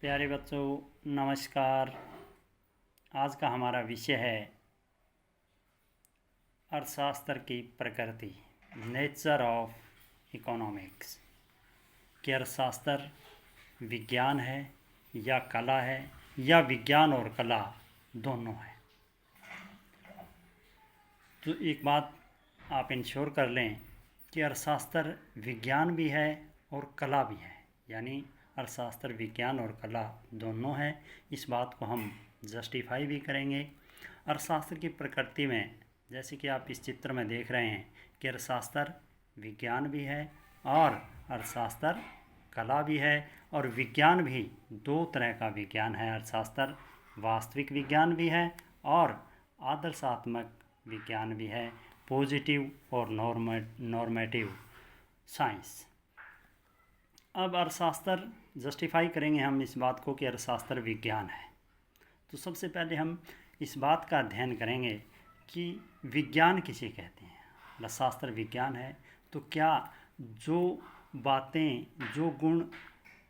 प्यारे बच्चों, नमस्कार। आज का हमारा विषय है अर्थशास्त्र की प्रकृति, नेचर ऑफ इकोनॉमिक्स। कि अर्थशास्त्र विज्ञान है या कला है या विज्ञान और कला दोनों है। तो एक बात आप इंश्योर कर लें कि अर्थशास्त्र विज्ञान भी है और कला भी है, यानी अर्थशास्त्र विज्ञान और कला दोनों है। इस बात को हम जस्टिफाई भी करेंगे। अर्थशास्त्र की प्रकृति में जैसे कि आप इस चित्र में देख रहे हैं कि अर्थशास्त्र विज्ञान भी है और अर्थशास्त्र कला भी है। और विज्ञान भी दो तरह का विज्ञान है। अर्थशास्त्र वास्तविक विज्ञान भी है और आदर्शात्मक विज्ञान भी है, पॉजिटिव और नॉर्मेटिव साइंस। अब अर्थशास्त्र जस्टिफाई करेंगे हम इस बात को कि अर्थशास्त्र विज्ञान है। तो सबसे पहले हम इस बात का अध्ययन करेंगे कि विज्ञान किसे कहते हैं। अर्थशास्त्र विज्ञान है तो क्या जो बातें, जो गुण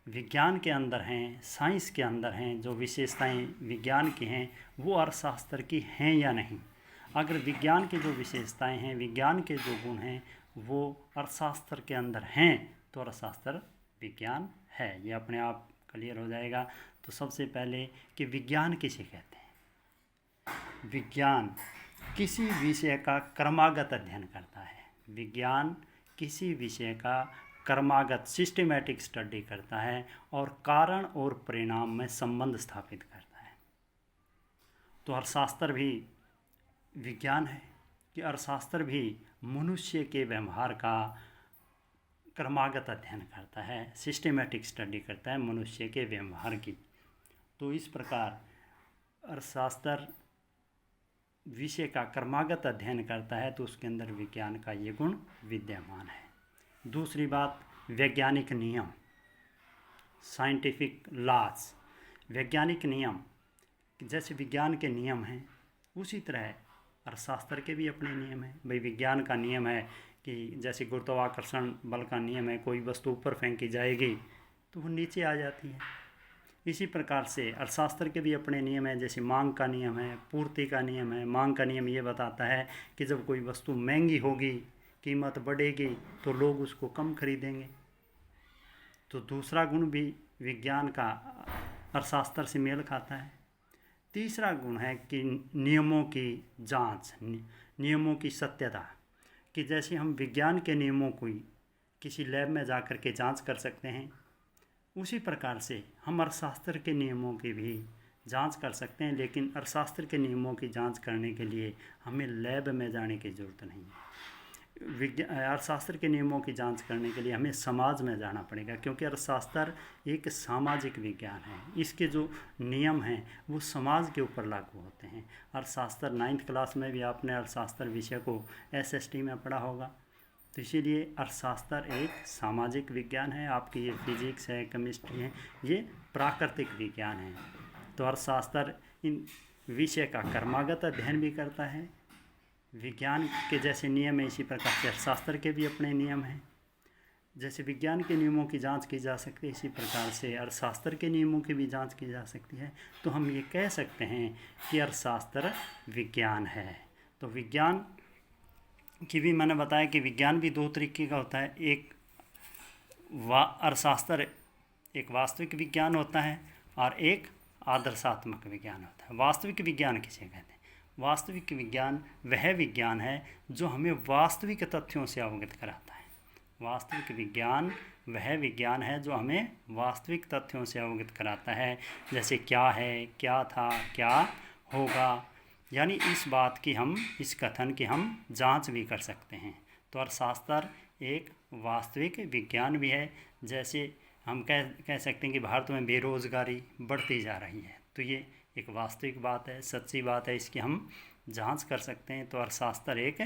विज्ञान के अंदर हैं, साइंस के अंदर हैं, जो विशेषताएं विज्ञान की हैं, वो अर्थशास्त्र की हैं या नहीं। अगर विज्ञान की जो विशेषताएं हैं, विज्ञान के जो गुण हैं, वो अर्थशास्त्र के अंदर हैं तो अर्थशास्त्र विज्ञान है। ये अपने आप क्लियर हो जाएगा। तो सबसे पहले कि विज्ञान किसे कहते हैं। विज्ञान किसी विषय का क्रमागत अध्ययन करता है। विज्ञान किसी विषय का क्रमागत सिस्टेमैटिक स्टडी करता है और कारण और परिणाम में संबंध स्थापित करता है। तो अर्थशास्त्र भी विज्ञान है कि अर्थशास्त्र भी मनुष्य के व्यवहार का क्रमागत अध्ययन करता है, सिस्टेमैटिक स्टडी करता है मनुष्य के व्यवहार की। तो इस प्रकार अर्थशास्त्र विषय का क्रमागत अध्ययन करता है तो उसके अंदर विज्ञान का ये गुण विद्यमान है। दूसरी बात, वैज्ञानिक नियम, साइंटिफिक लॉज। वैज्ञानिक नियम जैसे विज्ञान के नियम हैं उसी तरह अर्थशास्त्र के भी अपने नियम हैं। भाई विज्ञान का नियम है कि जैसे गुरुत्वाकर्षण बल का नियम है, कोई वस्तु ऊपर फेंकी जाएगी तो वो नीचे आ जाती है। इसी प्रकार से अर्थशास्त्र के भी अपने नियम हैं। जैसे मांग का नियम है, पूर्ति का नियम है। मांग का नियम ये बताता है कि जब कोई वस्तु महंगी होगी, कीमत बढ़ेगी तो लोग उसको कम खरीदेंगे। तो दूसरा गुण भी विज्ञान का अर्थशास्त्र से मेल खाता है। तीसरा गुण है कि नियमों की जांच, नियमों की सत्यता। कि जैसे हम विज्ञान के नियमों को किसी लैब में जा कर के जांच कर सकते हैं, उसी प्रकार से हम अर्थशास्त्र के नियमों की भी जांच कर सकते हैं। लेकिन अर्थशास्त्र के नियमों की जांच करने के लिए हमें लैब में जाने की ज़रूरत नहीं है। अर्थशास्त्र के नियमों की जांच करने के लिए हमें समाज में जाना पड़ेगा, क्योंकि अर्थशास्त्र एक सामाजिक विज्ञान है। इसके जो नियम हैं वो समाज के ऊपर लागू होते हैं। अर्थशास्त्र 9th क्लास में भी आपने अर्थशास्त्र विषय को SST में पढ़ा होगा। तो इसीलिए अर्थशास्त्र एक सामाजिक विज्ञान है। आपकी ये फिजिक्स है, केमिस्ट्री है, ये प्राकृतिक विज्ञान है। तो अर्थशास्त्र इन विषय का क्रमागत अध्ययन भी करता है। विज्ञान के जैसे नियम है इसी प्रकार से अर्थशास्त्र के भी अपने नियम हैं। जैसे विज्ञान के नियमों की जांच की जा सकती है, इसी प्रकार से अर्थशास्त्र के नियमों की भी जांच की जा सकती है। तो हम ये कह सकते हैं कि अर्थशास्त्र विज्ञान है। तो विज्ञान की भी मैंने बताया कि विज्ञान भी दो तरीके का होता है। एक अर्थशास्त्र एक वास्तविक विज्ञान होता है और एक आदर्शात्मक विज्ञान होता है। वास्तविक विज्ञान किसे कहते हैं। वास्तविक विज्ञान वह विज्ञान है जो हमें वास्तविक तथ्यों से अवगत कराता है। वास्तविक विज्ञान वह विज्ञान है जो हमें वास्तविक तथ्यों से अवगत कराता है। जैसे क्या है, क्या था, क्या होगा, यानी इस बात की हम, इस कथन की हम जांच भी कर सकते हैं। तो अर्थशास्त्र एक वास्तविक विज्ञान भी है। जैसे हम कह सकते हैं कि भारत में बेरोज़गारी बढ़ती जा रही है, तो ये एक वास्तविक बात है, सच्ची बात है, इसकी हम जांच कर सकते हैं। तो अर्थशास्त्र एक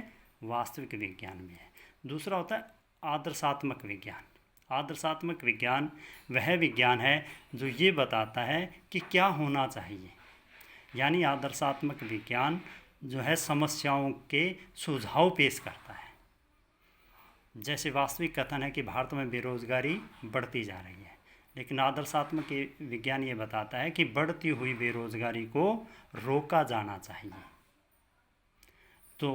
वास्तविक विज्ञान भी है। दूसरा होता है आदर्शात्मक विज्ञान। आदर्शात्मक विज्ञान वह विज्ञान है जो ये बताता है कि क्या होना चाहिए। यानी आदर्शात्मक विज्ञान जो है समस्याओं के सुझाव पेश करता है। जैसे वास्तविक कथन है कि भारत में बेरोज़गारी बढ़ती जा रही है, लेकिन आदर्शात्मक विज्ञान ये बताता है कि बढ़ती हुई बेरोजगारी को रोका जाना चाहिए। तो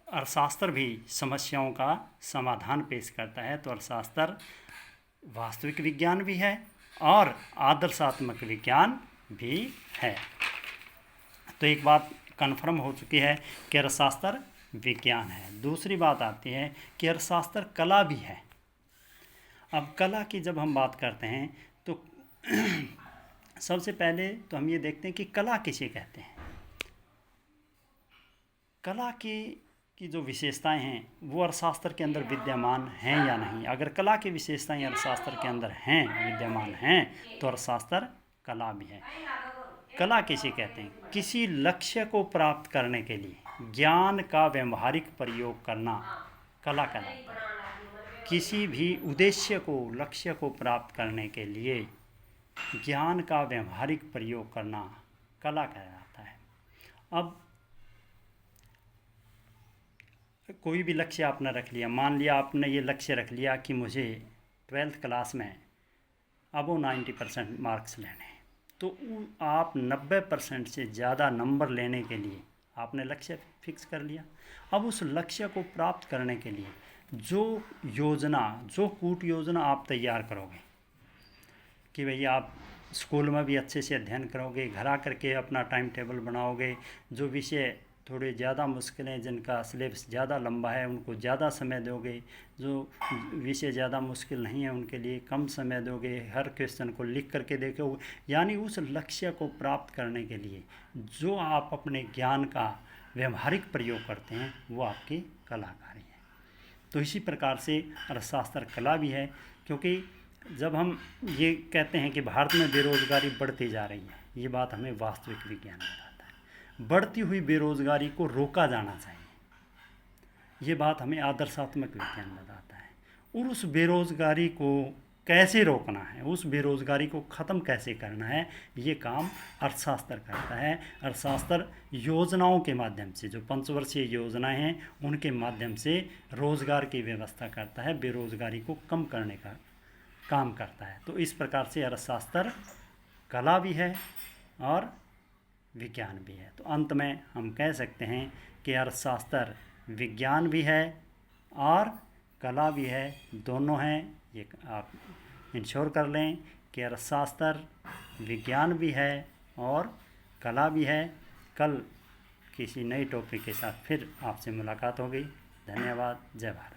अर्थशास्त्र भी समस्याओं का समाधान पेश करता है। तो अर्थशास्त्र वास्तविक विज्ञान भी है और आदर्शात्मक विज्ञान भी है। तो एक बात कन्फर्म हो चुकी है कि अर्थशास्त्र विज्ञान है। दूसरी बात आती है कि अर्थशास्त्र कला भी है। अब कला की जब हम बात करते हैं तो सबसे पहले तो हम ये देखते हैं कि कला किसे कहते हैं। कला की जो विशेषताएं हैं वो अर्थशास्त्र के अंदर विद्यमान हैं या नहीं। अगर कला की विशेषताएं अर्थशास्त्र के अंदर हैं, विद्यमान हैं, तो अर्थशास्त्र कला भी है। कला किसे कहते हैं? किसी लक्ष्य को प्राप्त करने के लिए ज्ञान का व्यवहारिक प्रयोग करना कला कहलाता है। किसी भी उद्देश्य को, लक्ष्य को प्राप्त करने के लिए ज्ञान का व्यवहारिक प्रयोग करना कला कहलाता है। अब कोई भी लक्ष्य आपने रख लिया, मान लिया आपने ये लक्ष्य रख लिया कि मुझे 12th क्लास में अबो 90% मार्क्स लेने हैं, तो आप 90% से ज़्यादा नंबर लेने के लिए आपने लक्ष्य फिक्स कर लिया। अब उस लक्ष्य को प्राप्त करने के लिए जो योजना, जो कूट योजना आप तैयार करोगे कि भैया आप स्कूल में भी अच्छे से अध्ययन करोगे, घर आकर के अपना टाइम टेबल बनाओगे, जो विषय थोड़े ज़्यादा मुश्किल हैं, जिनका सिलेबस ज़्यादा लंबा है उनको ज़्यादा समय दोगे, जो विषय ज़्यादा मुश्किल नहीं है उनके लिए कम समय दोगे, हर क्वेश्चन को लिख करके देखोगे। यानी उस लक्ष्य को प्राप्त करने के लिए जो आप अपने ज्ञान का व्यवहारिक प्रयोग करते हैं वो आपकी कलाकारी है। तो इसी प्रकार से अर्थशास्त्र कला भी है, क्योंकि जब हम ये कहते हैं कि भारत में बेरोजगारी बढ़ती जा रही है, ये बात हमें वास्तविक विज्ञान बताता है। बढ़ती हुई बेरोजगारी को रोका जाना चाहिए, ये बात हमें आदर्शात्मक विज्ञान बताता है। और उस बेरोजगारी को कैसे रोकना है, उस बेरोजगारी को ख़त्म कैसे करना है, ये काम अर्थशास्त्र करता है। अर्थशास्त्र योजनाओं के माध्यम से, जो पंचवर्षीय योजनाएं हैं उनके माध्यम से रोज़गार की व्यवस्था करता है, बेरोजगारी को कम करने का काम करता है। तो इस प्रकार से अर्थशास्त्र कला भी है और विज्ञान भी है। तो अंत में हम कह सकते हैं कि अर्थशास्त्र विज्ञान भी है और कला भी है, दोनों हैं। ये आप इंश्योर कर लें कि अर्थशास्त्र विज्ञान भी है और कला भी है। कल किसी नई टॉपिक के साथ फिर आपसे मुलाकात होगी। धन्यवाद। जय भारत।